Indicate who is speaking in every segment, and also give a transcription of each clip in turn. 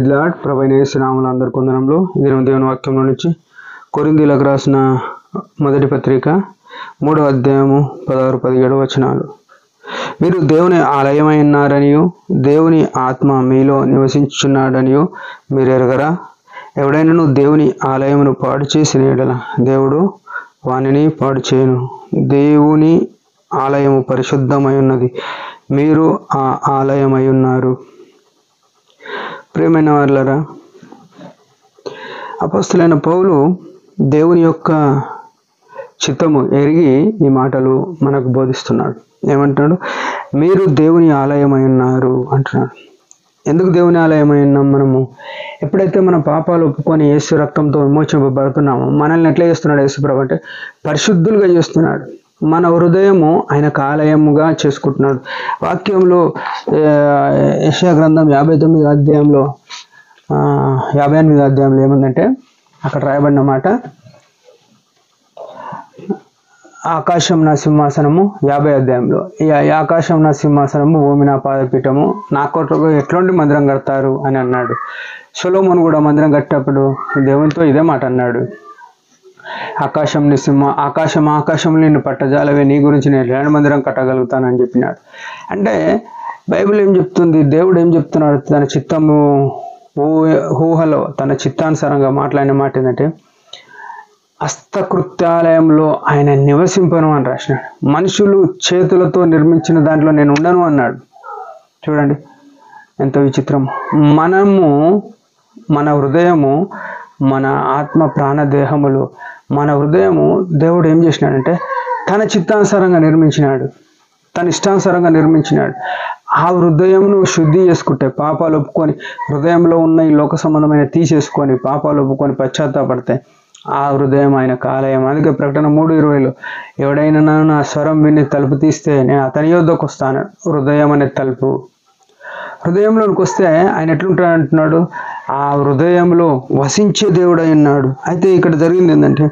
Speaker 1: Praise lord. ప్రభువైన యేసు నామములో అందరికీ వందనములు. దేవుని వాక్యంలో నుంచి కొరింథీయులకు రాసిన మొదటి పత్రిక 3వ అధ్యాయము 16-17 వచనాలు. మీరు దేవుని ఆలయమై ఉన్నారనియు దేవుని ఆత్మ మీలో నివసించుచున్నాడనియు మీరు ఎరగరా? ఎవడైనను దేవుని ఆలయమును పాడు చేసిన యెడల దేవుడు వానిని పాడు చేయను. దేవుని ఆలయము పరిశుద్ధమై ఉన్నది, మీరు ఆ ఆలయమై ఉన్నారు. ప్రియమైన వారులారా, అపొస్తలుడైన పౌలు దేవుని యొక్క చిత్తము ఎరిగి ఈ మాటలు మనకు బోధిస్తున్నాడు. ఏమంటున్నాడు? మీరు దేవుని ఆలయమై ఉన్నారు అంటున్నాడు. ఎందుకు దేవుని ఆలయమై ఉన్నాం? మనము ఎప్పుడైతే మన పాపాలు ఒప్పుకొని యేసు రక్తంతో విమోచింపబడుతున్నామో మనల్ని ఎట్లా చేస్తున్నాడు యేసుప్రభు అంటే పరిశుద్ధులుగా చేస్తున్నాడు. మన హృదయము ఆయనకు ఆలయముగా చేసుకుంటున్నాడు. వాక్యంలో యెషయా గ్రంథం 58వ అధ్యాయంలో 58వ అధ్యాయంలో ఏముందంటే అక్కడ రాయబడిన మాట, ఆకాశం నా సింహాసనము. 50వ అధ్యాయంలో ఈ ఆకాశం నా సింహాసనము, భూమి నా పాదపీఠము, నా కొరకు ఎట్లాంటి మందిరం కడతారు అని అన్నాడు. సొలొమోను కూడా మందిరం కట్టేటప్పుడు దేవునితో ఇదే మాట అన్నాడు, ఆకాశం నీ ఆకాశంలో నిన్ను పట్టజాలవే, నీ గురించి నేను ఎలాంటి మందిరం కట్టగలుగుతానని చెప్పినాడు. అంటే బైబిల్ ఏం చెప్తుంది? దేవుడు ఏం చెప్తున్నాడు? తన చిత్తము ఊహలో తన చిత్తానుసారంగా మాట్లాడిన మాట ఏంటంటే హస్తకృత్యాలయంలో ఆయన నివసింపను అని రాసినాడు. మనుషులు చేతులతో నిర్మించిన దాంట్లో నేను ఉండను అన్నాడు. చూడండి ఎంత విచిత్రం. మన హృదయము, మన ఆత్మ ప్రాణదేహములు, మన హృదయము దేవుడు ఏం చేసినాడంటే తన చిత్తానుసారంగా నిర్మించినాడు, తన ఇష్టానుసారంగా నిర్మించినాడు. ఆ హృదయమును శుద్ధి చేసుకుంటే, పాపాలు ఒప్పుకొని హృదయంలో ఉన్న ఈ లోక సంబంధమైన తీసేసుకొని పాపాలు ఒప్పుకొని పశ్చాత్తాపడితే ఆ హృదయం ఆయన ఆలయం. అందుకే ప్రకటన 3:20లో ఎవడైనా నా స్వరం విని తలుపు తీస్తే నేను అతని యొద్దకు వస్తాను. హృదయం అనే తలుపు. హృదయంలోనికి వస్తే ఆయన ఎట్లుంటాడు అంటున్నాడు, ఆ హృదయంలో వసించే దేవుడై ఉన్నాడు. అయితే ఇక్కడ జరిగింది ఏంటంటే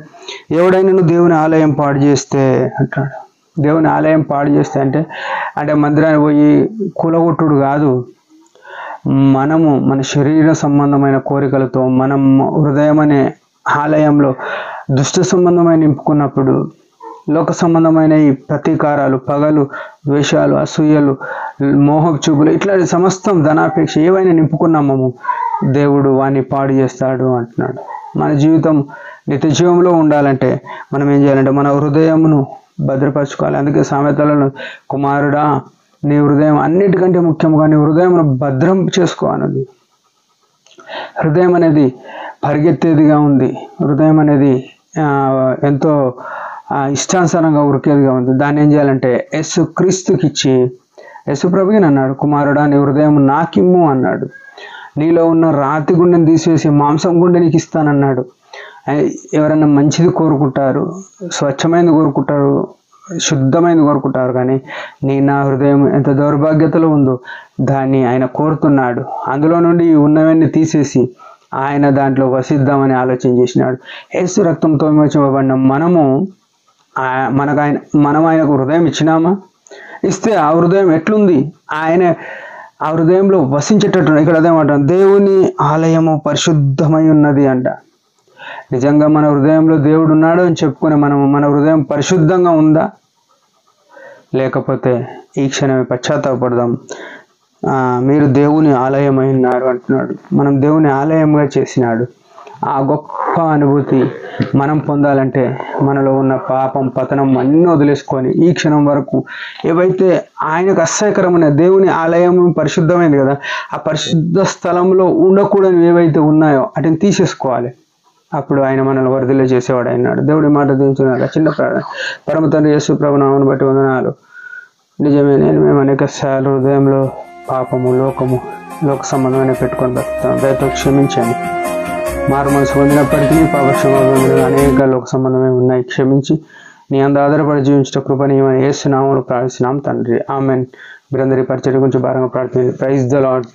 Speaker 1: ఎవడైనా దేవుని ఆలయం పాడు చేస్తే అంటాడు. దేవుని ఆలయం పాడు చేస్తే అంటే మందిరాన్ని పోయి కూలగొట్టుడు కాదు. మనము మన శరీర సంబంధమైన కోరికలతో మనం హృదయం అనే ఆలయంలో దుష్ట సంబంధమైన నింపుకున్నప్పుడు లోక సంబంధమైన ఈ ప్రతీకారాలు, పగలు, ద్వేషాలు, అసూయలు, మోహపు చూపులు, ఇట్లాంటి సమస్తం ధనాపేక్ష ఏవైనా నింపుకున్నాము దేవుడు వాణ్ణి పాడు చేస్తాడు అంటున్నాడు. మన జీవితం నిత్య జీవంలో ఉండాలంటే మనం ఏం చేయాలంటే మన హృదయమును భద్రపరచుకోవాలి. అందుకే సామెతలను, కుమారుడా నీ హృదయం అన్నిటికంటే ముఖ్యంగా నీ హృదయమును భద్రం చేసుకో అన్నది. హృదయం అనేది పరిగెత్తేదిగా ఉంది. హృదయం అనేది ఎంతో ఇష్టానుసారంగా ఉరికేదిగా ఉంది. దాన్ని ఏం చేయాలంటే యేసు క్రీస్తుకి ఇచ్చి, యేసు ప్రభుకి అన్నాడు, కుమారుడా నీ హృదయం నాకిమ్ము అన్నాడు. నీలో ఉన్న రాతి గుండెని తీసేసి మాంసం గుండె నీకు ఇస్తానన్నాడు. ఎవరన్నా మంచిది కోరుకుంటారు, స్వచ్ఛమైనది కోరుకుంటారు, శుద్ధమైనది కోరుకుంటారు, కానీ నా హృదయం ఎంత దౌర్భాగ్యతలో ఉందో దాన్ని ఆయన కోరుతున్నాడు. అందులో నుండి ఉన్నవన్నీ తీసేసి ఆయన దాంట్లో వసిద్దామని ఆలోచన చేసినాడు. యేసు రక్తంతో విమోచింపబడిన మనం ఆయనకు హృదయం ఇచ్చినామా? ఇస్తే ఆ హృదయం ఎట్లుంది? ఆయన ఆ హృదయంలో వసించేటట్టు. ఇక్కడ అదేమాట దేవుని ఆలయము పరిశుద్ధమై ఉన్నది అంట. నిజంగా మన హృదయంలో దేవుడు ఉన్నాడు అని చెప్పుకునే మన హృదయం పరిశుద్ధంగా ఉందా? లేకపోతే ఈ క్షణమే పశ్చాత్తాపడదాం. మీరు దేవుని ఆలయమై ఉన్నారు అంటున్నాడు. మనం దేవుని ఆలయంగా చేసినాడు. ఆ గొప్ప అనుభూతి మనం పొందాలంటే మనలో ఉన్న పాపం, పతనం అన్నీ వదిలేసుకొని ఈ క్షణం వరకు ఏవైతే ఆయనకు అసహ్యకరమైన దేవుని ఆలయం పరిశుద్ధమైంది కదా, ఆ పరిశుద్ధ స్థలంలో ఉండకూడని ఏవైతే ఉన్నాయో వాటిని తీసేసుకోవాలి. అప్పుడు ఆయన మనల్ని వరదలే చేసేవాడు అయినాడు. దేవుడి మాట దించున్నాడు. చిన్న ప్రార్థన. పరమ తండ్రి యేసు ప్రభు నామమును బట్టి వందనాలు. నిజమే, మేము అనేక సార్లు హృదయంలో పాపము, లోక సంబంధమైన పెట్టుకొని బతుకుతాం. దయతో క్షమించండి. మారు మనసు పొందినప్పటికీ పాప క్షమాపణలు అనేక లోక సంబంధమే ఉన్నాయి. క్షమించి నీ అందు ఆధారపడి జీవించిన కృపని యేసు నామములో ప్రార్థిస్తున్నాం తండ్రి. ఆమెన్. మీరందరి పరిచర్య గురించి భారంగా ప్రార్థించండి. Praise the lord.